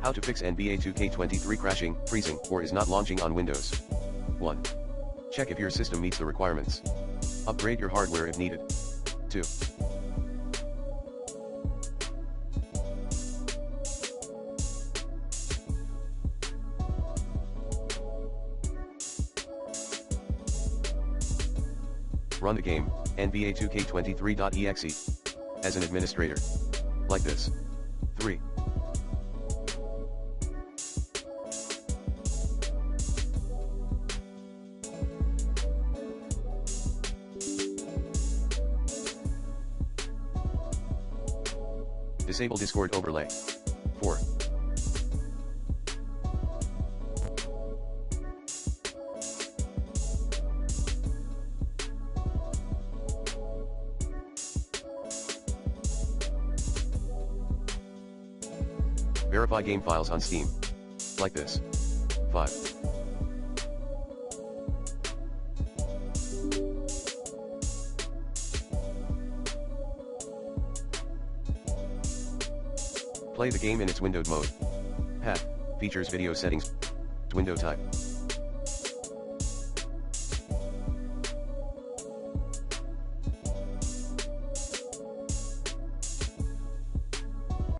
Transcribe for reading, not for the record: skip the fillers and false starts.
How to fix NBA 2K23 crashing, freezing, or is not launching on Windows. 1. Check if your system meets the requirements. Upgrade your hardware if needed. 2. Run the game, NBA 2K23.exe. As an administrator. Like this. 3. Disable Discord overlay. 4. Verify game files on Steam. Like this. 5. Play the game in its windowed mode. Path, features video settings, window type.